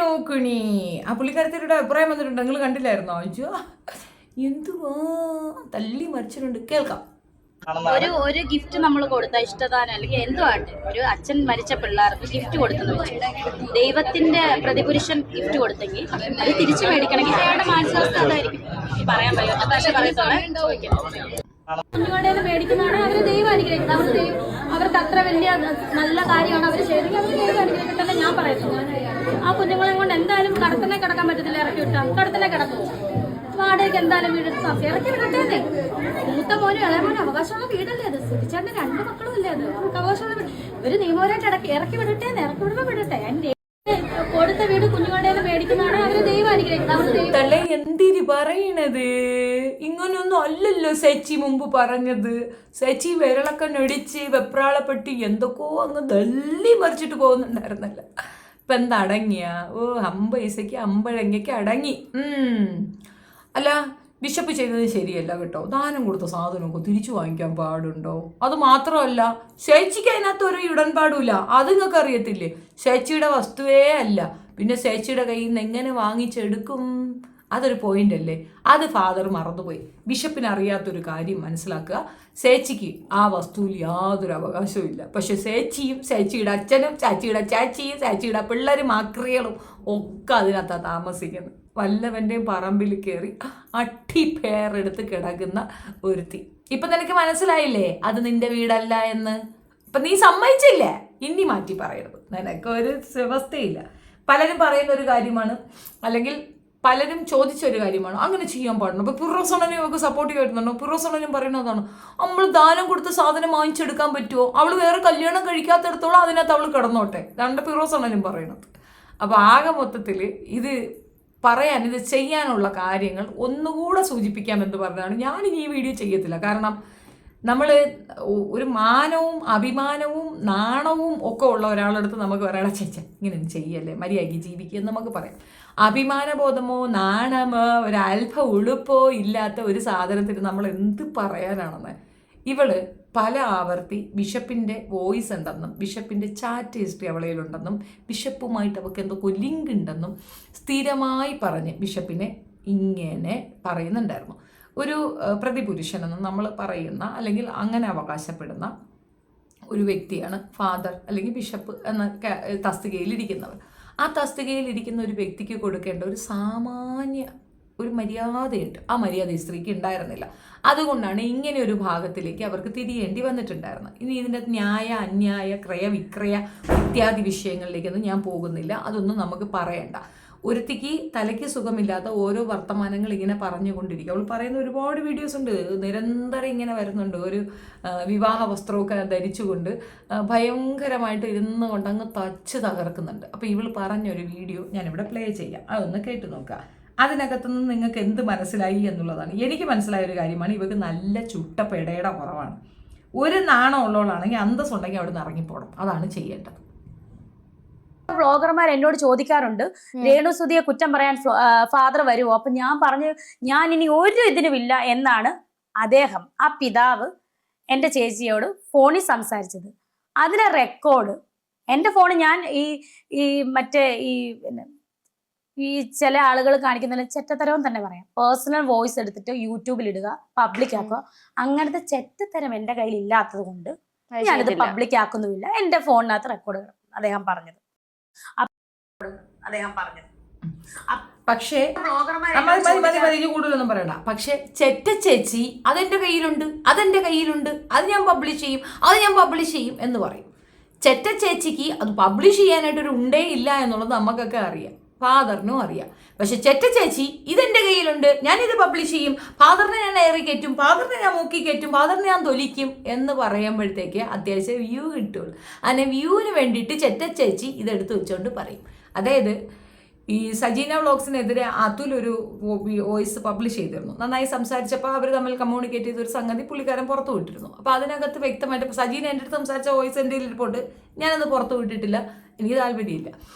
നോക്കണി ആ പുള്ളിക്കാരത്തിയുടെ അഭിപ്രായം വന്നിട്ടുണ്ട്. നിങ്ങൾ കണ്ടില്ലായിരുന്നോ? അയ്യോ എന്തുവാ തല്ലി മറിച്ചിട്ടുണ്ട്. കേൾക്കാം. ഒരു ഗിഫ്റ്റ് നമ്മൾ കൊടുത്ത ഇഷ്ടദാനം അല്ലെങ്കിൽ എന്തുവാട്ടെ, ഒരു അച്ഛൻ മരിച്ച പിള്ളേർക്ക് ഗിഫ്റ്റ് കൊടുത്തെന്ന് വെച്ചു, ദൈവത്തിന്റെ പ്രതിപുരുഷൻ ഗിഫ്റ്റ് കൊടുത്തെങ്കിൽ അത് തിരിച്ചു മേടിക്കണമെങ്കിൽ അയാളുടെ മാനസികാവസ്ഥ അതായിരിക്കും. പറയാൻ പറ്റും പക്ഷെ കുഞ്ഞുങ്ങളുടെ മേടിക്കുന്നതാണ് അവര് ദൈവം അനുഗ്രഹിക്കുന്നത്. അവർക്ക് അത്ര വലിയ നല്ല കാര്യമാണ് അവർ ചെയ്തെങ്കിൽ അവർ ദൈവം അനുഗ്രഹിക്കട്ടെ ഞാൻ പറയുന്നു. ആ കുഞ്ഞുങ്ങളെ കൊണ്ട് എന്തായാലും കടത്തന്നെ കിടക്കാൻ പറ്റത്തില്ല. ഇറക്കി വിട്ടാൽ കടത്തന്നെ കിടക്കും. വാടകയ്ക്ക് എന്തായാലും വീട് ഇറക്കി വിടട്ടേന്നേ. മൂത്ത മോനും ഇളയ മോനും അവകാശമുള്ള വീടല്ലേ അത്. സുധിച്ചേട്ടന് 2 മക്കളും അല്ലേ അത്. അവർക്ക് അവകാശമുള്ള വീട് ഇവര് നിയമപരമായിട്ട് ഇറക്കി വിടട്ടേന്ന്. ഇറക്കി വിടുമ്പോ വിടട്ടെ. എന്റെ കൊടുത്ത വീട് കുഞ്ഞുങ്ങളുടെ മേടിക്കുന്നതാണ് അവര് ദൈവം അനുഗ്രഹിക്കുന്നത്. എന്തിരി പറയണത്? ഇങ്ങനൊന്നും അല്ലല്ലോ സച്ചി മുമ്പ് പറഞ്ഞത്. സച്ചി വിരളൊക്കെ നൊടിച്ച് വെപ്രാളപ്പെട്ട് എന്തൊക്കെയോ അങ്ങ് തള്ളി മറിച്ചിട്ട് പോകുന്നുണ്ടായിരുന്നല്ലോ. ഇപ്പം എന്താ അടങ്ങിയ? ഓ 50 പൈസയ്ക്ക് 50 അടങ്ങി. അല്ല, ബിഷപ്പ് ചെയ്തത് ശരിയല്ല കേട്ടോ. ദാനം കൊടുത്ത സാധനമൊക്കെ തിരിച്ചു വാങ്ങിക്കാൻ പാടുണ്ടോ? അത് മാത്രമല്ല ചേച്ചിക്ക് അതിനകത്ത് ഒരു ഇടൻപാടുമില്ല. അത് നിങ്ങൾക്ക് അറിയത്തില്ലേ? ചേച്ചിയുടെ വസ്തുവേ അല്ല, പിന്നെ ചേച്ചിയുടെ കയ്യിൽ നിന്ന് എങ്ങനെ വാങ്ങിച്ചെടുക്കും? അതൊരു പോയിന്റ് അല്ലേ? അത് ഫാദർ മറന്നുപോയി. ബിഷപ്പിന് അറിയാത്തൊരു കാര്യം മനസ്സിലാക്കുക. ചേച്ചിക്ക് ആ വസ്തുവിൽ യാതൊരു അവകാശവും ഇല്ല. പക്ഷെ ചേച്ചിയും ചേച്ചിയുടെ അച്ഛനും ചേച്ചിയുടെ ചേച്ചിയും ചേച്ചിയുടെ പിള്ളേരും ആക്രികളും ഒക്കെ അതിനകത്താണ് താമസിക്കുന്നത്. വല്ലവൻ്റെയും പറമ്പിൽ കയറി അട്ടിപ്പേറെടുത്ത് കിടക്കുന്ന ഒരുത്തി. ഇപ്പൊ നിനക്ക് മനസ്സിലായില്ലേ അത് നിന്റെ വീടല്ല എന്ന്? ഇപ്പൊ നീ സമ്മതിച്ചില്ലേ? ഇനി മാറ്റി പറയരുത്. നിനക്കൊരു വ്യവസ്ഥയില്ല. പലരും പറയുന്ന ഒരു കാര്യമാണ്, അല്ലെങ്കിൽ പലരും ചോദിച്ചൊരു കാര്യമാണ്, അങ്ങനെ ചെയ്യാൻ പാടുന്നു. അപ്പൊ പിറോസണനും ഒക്കെ സപ്പോർട്ട് ചെയ്യുന്നുണ്ടോ? പിറോസണനും പറയുന്നതാണ്, നമ്മൾ ദാനം കൊടുത്ത സാധനം വാങ്ങിച്ചെടുക്കാൻ പറ്റുമോ? അവള് വേറെ കല്യാണം കഴിക്കാത്തടത്തോളം അതിനകത്ത് അവള് കിടന്നോട്ടെ. 2 പിറോസണനും പറയുന്നത്. അപ്പൊ ആകെ മൊത്തത്തിൽ ഇത് ചെയ്യാനുള്ള കാര്യങ്ങൾ ഒന്നുകൂടെ സൂചിപ്പിക്കാമെന്ന് പറഞ്ഞാണ് ഞാനിനി ഈ വീഡിയോ ചെയ്യത്തില്ല. കാരണം നമ്മൾ ഒരു മാനവും അഭിമാനവും നാണവും ഒക്കെ ഉള്ള ഒരാളെടുത്ത് നമുക്ക് ഒരാളെ ഇങ്ങനെ ചെയ്യല്ലേ, മര്യാദയ്ക്ക് ജീവിക്കുക നമുക്ക് പറയാം. അഭിമാനബോധമോ നാണമോ ഒരൽഫ ഉളുപ്പോ ഇല്ലാത്ത ഒരു സാധനത്തിന് നമ്മൾ എന്ത് പറയാനാണെന്ന്. ഇവള് പല ആവർത്തി ബിഷപ്പിൻ്റെ വോയിസ് ഉണ്ടെന്നും ബിഷപ്പിൻ്റെ ചാറ്റ് ഹിസ്റ്ററി അവളയിലുണ്ടെന്നും ബിഷപ്പുമായിട്ട് അവൾക്ക് എന്തൊക്കെ ലിങ്ക് ഉണ്ടെന്നും സ്ഥിരമായി പറഞ്ഞ് ബിഷപ്പിനെ ഇങ്ങനെ പറയുന്നുണ്ടായിരുന്നു. ഒരു പ്രതിപുരുഷനെന്ന് നമ്മൾ പറയുന്ന അല്ലെങ്കിൽ അങ്ങനെ അവകാശപ്പെടുന്ന ഒരു വ്യക്തിയാണ് ഫാദർ അല്ലെങ്കിൽ ബിഷപ്പ് എന്ന തസ്തികയിലിരിക്കുന്നവർ. ആ തസ്തികയിലിരിക്കുന്ന ഒരു വ്യക്തിക്ക് കൊടുക്കേണ്ട ഒരു സാമാന്യ ഒരു മര്യാദയുണ്ട്. ആ മര്യാദ ഈ സ്ത്രീക്ക് ഉണ്ടായിരുന്നില്ല. അതുകൊണ്ടാണ് ഇങ്ങനെ ഒരു ഭാഗത്തിലേക്ക് അവർക്ക് തിരിയേണ്ടി വന്നിട്ടുണ്ടായിരുന്നത്. ഇനി ഇതിൻ്റെ ന്യായ അന്യായ ക്രയ വിക്രയ ഇത്യാദി വിഷയങ്ങളിലേക്കൊന്നും ഞാൻ പോകുന്നില്ല. അതൊന്നും നമുക്ക് പറയണ്ട. ഒരുത്തിക്ക് തലയ്ക്ക് സുഖമില്ലാത്ത ഓരോ വർത്തമാനങ്ങൾ ഇങ്ങനെ പറഞ്ഞുകൊണ്ടിരിക്കും. അവൾ പറയുന്ന ഒരുപാട് വീഡിയോസ് ഉണ്ട്, നിരന്തരം ഇങ്ങനെ വരുന്നുണ്ട്. ഒരു വിവാഹ വസ്ത്രമൊക്കെ ധരിച്ചുകൊണ്ട് ഭയങ്കരമായിട്ട് ഇരുന്ന് കൊണ്ട് അങ്ങ് തച്ച് തകർക്കുന്നുണ്ട്. അപ്പോൾ ഇവൾ പറഞ്ഞൊരു വീഡിയോ ഞാനിവിടെ പ്ലേ ചെയ്യാം, അതൊന്ന് കേട്ടു നോക്കുക. അതിനകത്തുനിന്ന് നിങ്ങൾക്ക് എന്ത് മനസ്സിലായി എന്നുള്ളതാണ്. എനിക്ക് മനസ്സിലായ ഒരു കാര്യമാണ്, ഇവർക്ക് നല്ല ചുട്ട പെടയുടെ കുറവാണ്. ഒരു നാണം ഉള്ളവളാണെങ്കിൽ അന്തസ്സുണ്ടെങ്കിൽ അവിടെ നിന്ന് ഇറങ്ങിപ്പോണം. അതാണ് ചെയ്യേണ്ടത്. വ്ളോഗർമാർ എന്നോട് ചോദിക്കാറുണ്ട്, രേണുസുതിയെ കുറ്റം പറയാൻ ഫാദർ വരുമോ? അപ്പൊ ഞാൻ പറഞ്ഞു, ഞാൻ ഇനി ഒരു ഇതിനുമില്ല എന്നാണ് അദ്ദേഹം, ആ പിതാവ് എൻ്റെ ചേച്ചിയോട് ഫോണിൽ സംസാരിച്ചത്. അതിലെ റെക്കോർഡ് എൻ്റെ ഫോണിൽ ഞാൻ ഈ മറ്റേ ഈ ചില ആളുകൾ കാണിക്കുന്ന ചെറ്റത്തരവും തന്നെ പറയാം. പേഴ്സണൽ വോയിസ് എടുത്തിട്ട് യൂട്യൂബിൽ ഇടുക, പബ്ലിക് ആക്കുക. അങ്ങനത്തെ ചെറ്റത്തരം എൻ്റെ കയ്യിൽ ഇല്ലാത്തത് കൊണ്ട് ഞാനിത് പബ്ലിക് ആക്കുന്നുമില്ല. എൻ്റെ ഫോണിനകത്ത് റെക്കോർഡ് അദ്ദേഹം പറഞ്ഞത്. പക്ഷേ കൂടുതലൊന്നും പറയണ്ട. പക്ഷെ ചെറ്റ ചേച്ചി അതെന്റെ കയ്യിലുണ്ട്, അത് ഞാൻ പബ്ലിഷ് ചെയ്യും എന്ന് പറയും. ചെറ്റ ചേച്ചിക്ക് അത് പബ്ലിഷ് ചെയ്യാനായിട്ടൊരു ഉണ്ടേ ഇല്ല എന്നുള്ളത് നമുക്കൊക്കെ അറിയാം, ഫാദറിനും അറിയാം. പക്ഷെ ചെറ്റ ചേച്ചി ഇതെന്റെ കയ്യിലുണ്ട്, ഞാനിത് പബ്ലിഷ് ചെയ്യും, ഫാദറിനെ ഞാൻ ഏറി കയറ്റും, ഫാദറിനെ ഞാൻ മൂക്കി കയറ്റും, ഫാദറിനെ ഞാൻ തൊലിക്കും എന്ന് പറയുമ്പോഴത്തേക്ക് അത്യാവശ്യം വ്യൂ കിട്ടുള്ളൂ. അങ്ങനെ വ്യൂവിന് വേണ്ടിയിട്ട് ചെറ്റ ചേച്ചി ഇതെടുത്ത് വെച്ചുകൊണ്ട് പറയും. അതായത് ഈ സജീന വ്ളോഗ്സിനെതിരെ അതുൽ ഒരു വോയിസ് പബ്ലിഷ് ചെയ്തിരുന്നു. നന്നായി സംസാരിച്ചപ്പോൾ അവർ തമ്മിൽ കമ്മ്യൂണിക്കേറ്റ് ചെയ്തൊരു സംഗതി പുള്ളിക്കാരൻ പുറത്തു വിട്ടിരുന്നു. അപ്പോൾ അതിനകത്ത് വ്യക്തമായിട്ട് സജീന എൻ്റെ അടുത്ത് സംസാരിച്ച വോയിസ് എൻ്റെ ഇരിപ്പുണ്ട്, ഞാനത് പുറത്തു വിട്ടിട്ടില്ല, എനിക്ക് താല്പര്യമില്ല.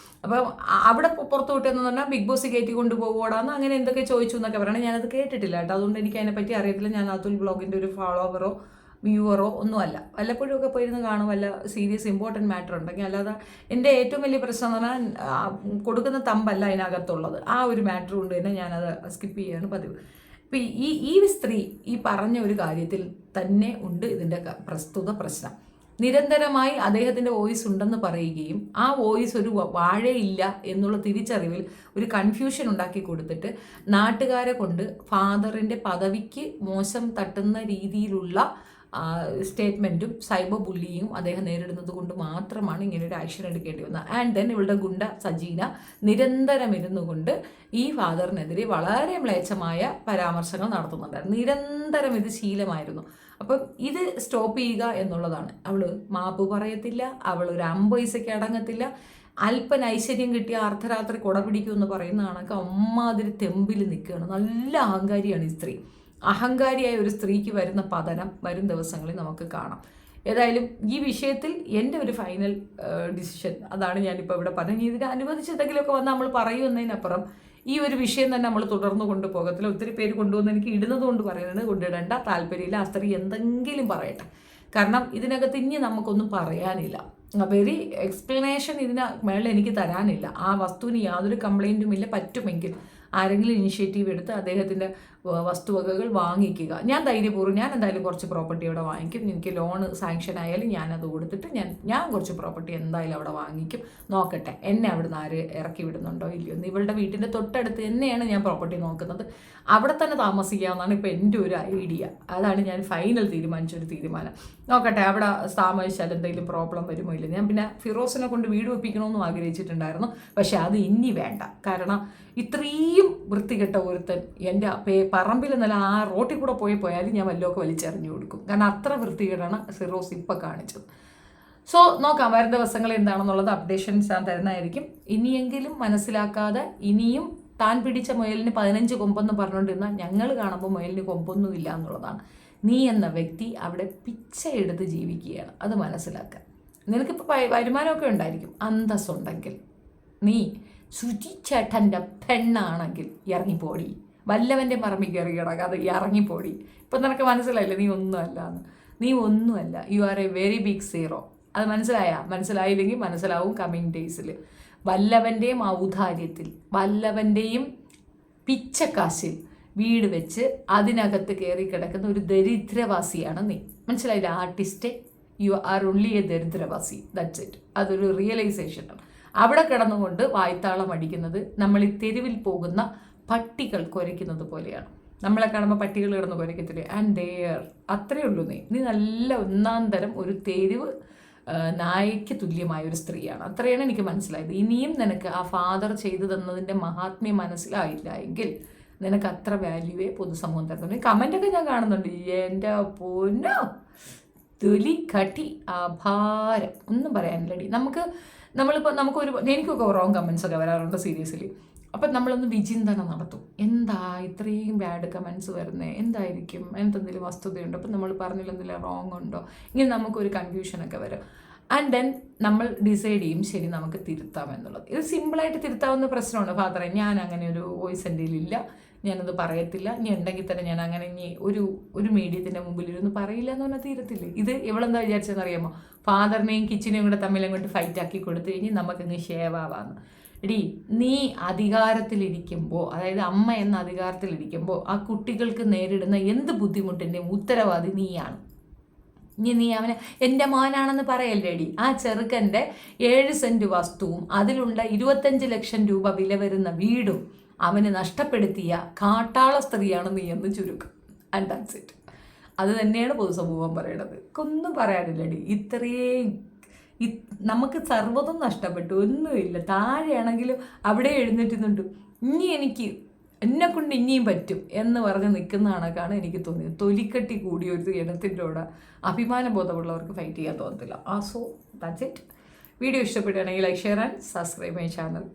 അപ്പം അവിടെ പുറത്തു വിട്ടെന്ന് പറഞ്ഞാൽ ബിഗ് ബോസ് കയറ്റി കൊണ്ടുപോകോടാന്ന് അങ്ങനെ എന്തൊക്കെ ചോദിച്ചു എന്നൊക്കെ പറയണം. ഞാനത് കേട്ടിട്ടില്ല കേട്ടോ, അതുകൊണ്ട് എനിക്ക് അതിനെപ്പറ്റി അറിയത്തില്ല. ഞാൻ അതുൽ വ്ളോഗിൻ്റെ ഒരു ഫോളോവറോ വ്യൂവറോ ഒന്നുമല്ല. വല്ലപ്പോഴും ഒക്കെ പോയിരുന്ന് കാണും, വല്ല സീരിയസ് ഇമ്പോർട്ടൻറ്റ് മാറ്റർ ഉണ്ടെങ്കിൽ. അല്ലാതെ എൻ്റെ ഏറ്റവും വലിയ പ്രശ്നം എന്ന് പറഞ്ഞാൽ കൊടുക്കുന്ന തമ്പല്ല അതിനകത്തുള്ളത്. ആ ഒരു മാറ്റർ കൊണ്ട് തന്നെ ഞാനത് സ്കിപ്പ് ചെയ്യുകയാണ് പതിവ്. ഇപ്പം ഈ സ്ത്രീ ഈ പറഞ്ഞ ഒരു കാര്യത്തിൽ തന്നെ ഉണ്ട് ഇതിൻ്റെ പ്രസ്തുത പ്രശ്നം. നിരന്തരമായി അദ്ദേഹത്തിൻ്റെ വോയിസ് ഉണ്ടെന്ന് പറയുകയും ആ വോയിസ് ഒരു വാഴയില്ല എന്നുള്ള തിരിച്ചറിവിൽ ഒരു കൺഫ്യൂഷൻ ഉണ്ടാക്കി കൊടുത്തിട്ട് നാട്ടുകാരെ കൊണ്ട് ഫാദറിൻ്റെ പദവിക്ക് മോശം തട്ടുന്ന രീതിയിലുള്ള സ്റ്റേറ്റ്മെൻറ്റും സൈബർ ബുള്ളിയും അദ്ദേഹം നേരിടുന്നത് കൊണ്ട് മാത്രമാണ് ഇങ്ങനെ ഒരു ആക്ഷൻ എടുക്കേണ്ടി വന്നത്. ആൻഡ് ദെൻ ഇവളുടെ ഗുണ്ട സജീന നിരന്തരം ഇരുന്നു കൊണ്ട് ഈ ഫാദറിനെതിരെ വളരെ മ്ലേച്ഛമായ പരാമർശങ്ങൾ നടത്തുന്നുണ്ടായിരുന്നു. നിരന്തരം ഇത് ശീലമായിരുന്നു. അപ്പം ഇത് സ്റ്റോപ്പ് ചെയ്യുക എന്നുള്ളതാണ്. അവൾ മാപ്പ് പറയത്തില്ല, അവൾ ഒരു 50 പൈസയ്ക്ക് അടങ്ങത്തില്ല. അല്പൻ ഐശ്വര്യം കിട്ടിയ അർദ്ധരാത്രി കുട പിടിക്കുമെന്ന് പറയുന്ന കണക്ക് അമ്മാതിരി തെമ്പിൽ നിൽക്കുകയാണ്. നല്ല അഹങ്കാരിയാണ് ഈ സ്ത്രീ. അഹങ്കാരിയായ ഒരു സ്ത്രീക്ക് വരുന്ന പതനം വരും ദിവസങ്ങളിൽ നമുക്ക് കാണാം. ഏതായാലും ഈ വിഷയത്തിൽ എൻ്റെ ഒരു ഫൈനൽ ഡിസിഷൻ അതാണ് ഞാനിപ്പോൾ ഇവിടെ പറഞ്ഞത്. ഇതിന് അനുവദിച്ചെന്തെങ്കിലുമൊക്കെ വന്ന് നമ്മൾ പറയുന്നതിനപ്പുറം ഈ ഒരു വിഷയം തന്നെ നമ്മൾ തുടർന്ന് കൊണ്ടുപോകത്തില്ല. ഒത്തിരി പേര് കൊണ്ടുവന്ന് എനിക്ക് ഇടുന്നത് കൊണ്ട് പറയുന്നത് കൊണ്ടിടേണ്ട, താല്പര്യമില്ല. ആ സ്ത്രീ എന്തെങ്കിലും പറയട്ടെ. കാരണം ഇതിനകത്ത് ഇനി നമുക്കൊന്നും പറയാനില്ല. വെരി എക്സ്പ്ലനേഷൻ ഇതിന് മേളിൽ എനിക്ക് തരാനില്ല. ആ വസ്തുവിന് യാതൊരു കംപ്ലൈൻറ്റും ഇല്ല. പറ്റുമെങ്കിൽ ആരെങ്കിലും ഇനിഷ്യേറ്റീവ് എടുത്ത് അദ്ദേഹത്തിൻ്റെ വസ്തുവകകൾ വാങ്ങിക്കുക. ഞാൻ ധൈര്യപൂർവ്വം ഞാൻ എന്തായാലും കുറച്ച് പ്രോപ്പർട്ടി അവിടെ വാങ്ങിക്കും. എനിക്ക് ലോണ് സാങ്ഷൻ ആയാലും ഞാനത് കൊടുത്തിട്ട് ഞാൻ കുറച്ച് പ്രോപ്പർട്ടി എന്തായാലും അവിടെ വാങ്ങിക്കും. നോക്കട്ടെ എന്നെ അവിടുന്ന് ആര് ഇറക്കി വിടുന്നുണ്ടോ ഇല്ലയോ എന്ന്. ഇവളുടെ വീട്ടിൻ്റെ തൊട്ടടുത്ത് തന്നെയാണ് ഞാൻ പ്രോപ്പർട്ടി നോക്കുന്നത്. അവിടെ തന്നെ താമസിക്കാമെന്നാണ് ഇപ്പോൾ എൻ്റെ ഒരു ഐഡിയ. അതാണ് ഞാൻ ഫൈനൽ തീരുമാനിച്ചൊരു തീരുമാനം. നോക്കട്ടെ അവിടെ താമസിച്ചാൽ എന്തെങ്കിലും പ്രോബ്ലം വരുമോ ഇല്ല. ഞാൻ പിന്നെ ഫിറോസിനെ കൊണ്ട് വീട് വെപ്പിക്കണമെന്നും ആഗ്രഹിച്ചിട്ടുണ്ടായിരുന്നു. പക്ഷെ അത് ഇനി വേണ്ട. കാരണം ഇത്രയും വൃത്തികെട്ട ഒരുത്തൻ എൻ്റെ പറമ്പിൽ നല്ല ആ റോട്ടിൽ കൂടെ പോയാലും ഞാൻ വല്ലതൊക്കെ വലിച്ചെറിഞ്ഞു കൊടുക്കും. കാരണം അത്ര വൃത്തികേടാണ് ഫിറോസ് ഇപ്പം കാണിച്ചത്. സോ നോക്കാം വരും ദിവസങ്ങൾ എന്താണെന്നുള്ളത് അപ്ഡേഷൻസ് ഞാൻ തരുന്നതായിരിക്കും. ഇനിയെങ്കിലും മനസ്സിലാക്കാതെ ഇനിയും താൻ പിടിച്ച മുയലിന് 15 കൊമ്പെന്ന് പറഞ്ഞുകൊണ്ടിരുന്നാൽ ഞങ്ങൾ കാണുമ്പോൾ മുയലിന് കൊമ്പൊന്നുമില്ല എന്നുള്ളതാണ്. നീ എന്ന വ്യക്തി അവിടെ പിച്ചയെടുത്ത് ജീവിക്കുകയാണ്. അത് മനസ്സിലാക്കുക. നിനക്കിപ്പോൾ വരുമാനമൊക്കെ ഉണ്ടായിരിക്കും. അന്തസ്സുണ്ടെങ്കിൽ നീ സുചിച്ചേട്ടൻ്റെ പെണ്ണാണെങ്കിൽ ഇറങ്ങിപ്പോടി. വല്ലവൻ്റെ പറമ്പിൽ കയറി കിടക്കാതെ ഇറങ്ങിപ്പോടി. ഇപ്പം നിനക്ക് മനസ്സിലായില്ലേ നീ ഒന്നുമല്ലാന്ന്. നീ ഒന്നുമല്ല. You are a very big zero. അത് മനസ്സിലായില്ലെങ്കിൽ മനസ്സിലാവും കമ്മിങ് ഡേയ്സിൽ. വല്ലവൻ്റെയും ഔദാര്യത്തിൽ, വല്ലവൻ്റെയും പിച്ചക്കാശിൽ വീട് വെച്ച് അതിനകത്ത് കയറി കിടക്കുന്ന ഒരു ദരിദ്രവാസിയാണ് നീ. മനസ്സിലായില്ല? Artist, you are only a ദരിദ്രവാസി. That's it. അതൊരു റിയലൈസേഷനാണ്. അവിടെ കിടന്നുകൊണ്ട് വായ്ത്താളം അടിക്കുന്നത് നമ്മൾ ഈ തെരുവിൽ പോകുന്ന പട്ടികൾ കുരയ്ക്കുന്നത് പോലെയാണ്. നമ്മളെ കാണുമ്പോൾ പട്ടികൾ കിടന്ന് കുരയ്ക്കത്തില്ലേ? ആൻഡ് ദെയർ അത്രയേ ഉള്ളൂ. നീ നല്ല ഒന്നാം തരം ഒരു തെരുവ് നായയ്ക്ക് തുല്യമായ ഒരു സ്ത്രീയാണ്. അത്രയാണ് എനിക്ക് മനസ്സിലായത്. ഇനിയും നിനക്ക് ആ ഫാദർ ചെയ്തു തന്നതിൻ്റെ മഹാത്മ്യം മനസ്സിലായില്ല എങ്കിൽ നിനക്ക് അത്ര വാല്യൂവേ പൊതുസമൂഹം തരുന്നുണ്ട്. കമൻ്റൊക്കെ ഞാൻ കാണുന്നുണ്ട്. എൻ്റെ പൊന്നോ തൊലി കട്ടി ആഭാരം ഒന്നും പറയാനില്ലടി. നമുക്കൊരു എനിക്കൊക്കെ റോങ് കമൻസ് ഒക്കെ വരാറുണ്ട് സീരിയസ്ലി. അപ്പം നമ്മളൊന്ന് വിചിന്തനം നടത്തും. എന്താ ഇത്രയും ബാഡ് കമൻസ് വരുന്നത്? എന്തായിരിക്കും? എന്തെങ്കിലും വസ്തുതയുണ്ടോ? അപ്പം നമ്മൾ പറഞ്ഞില്ല എന്തെങ്കിലും റോങ് ഉണ്ടോ? ഇങ്ങനെ നമുക്കൊരു കൺഫ്യൂഷനൊക്കെ വരും. ആൻഡ് ദെൻ നമ്മൾ ഡിസൈഡ് ചെയ്യും ശരി നമുക്ക് തിരുത്താം എന്നുള്ളത്. ഇത് സിമ്പിളായിട്ട് തിരുത്താവുന്ന പ്രശ്നമാണ്. ഫാദറെ ഞാൻ അങ്ങനെ ഒരു വോയിസ് എൻ്റെ ഇല്ല, ഞാനത് പറയത്തില്ല. ഇനി ഉണ്ടെങ്കിൽ തന്നെ ഞാൻ അങ്ങനെ ഇനി ഒരു മീഡിയത്തിൻ്റെ മുമ്പിൽ ഇരുന്ന് പറയില്ല എന്ന് പറഞ്ഞാൽ തീരത്തില്ലേ. ഇത് ഇവളെന്താ വിചാരിച്ചതെന്ന് അറിയാമോ? ഫാദറിനെയും കിച്ചനെയും കൂടെ തമ്മിലും കൊണ്ട് ഫൈറ്റ് ആക്കി കൊടുത്തു കഴിഞ്ഞ് നമുക്കിങ്ങ് ഷേവാവാന്ന്. എടീ നീ അധികാരത്തിലിരിക്കുമ്പോൾ, അതായത് അമ്മ എന്ന അധികാരത്തിലിരിക്കുമ്പോൾ ആ കുട്ടികൾക്ക് നേരിടുന്ന എന്ത് ബുദ്ധിമുട്ടിൻ്റെയും ഉത്തരവാദി നീയാണ്. നീ അവനെ എൻ്റെ മോനാണെന്ന് പറയല്ലേടി. ആ ചെറുക്കൻ്റെ 7 സെൻറ്റ് വസ്തുവും അതിലുള്ള 25 ലക്ഷം രൂപ വില വരുന്ന വീടും അവന് നഷ്ടപ്പെടുത്തിയ കാട്ടാള സ്ത്രീയാണ് നീ എന്ന് ചുരുക്കം. And that's it. അത് തന്നെയാണ് പൊതുസമൂഹം പറയണത്. ഒന്നും പറയാനില്ലടി. ഇത്രയും നമുക്ക് സർവ്വതും നഷ്ടപ്പെട്ടു, ഒന്നുമില്ല. താഴെയാണെങ്കിലും അവിടെ എഴുന്നേറ്റുന്നുണ്ട്. ഇനി എന്നെക്കൊണ്ട് ഇനിയും പറ്റും എന്ന് പറഞ്ഞ് നിൽക്കുന്ന കണക്കാണ് എനിക്ക് തോന്നിയത്. തൊലിക്കട്ടി കൂടിയ ഒരു ഇനത്തിൻ്റെ കൂടെ അഭിമാനബോധമുള്ളവർക്ക് ഫൈറ്റ് ചെയ്യാൻ തോന്നത്തില്ല. So that's it. വീഡിയോ ഇഷ്ടപ്പെടുകയാണെങ്കിൽ like, share and subscribe my channel.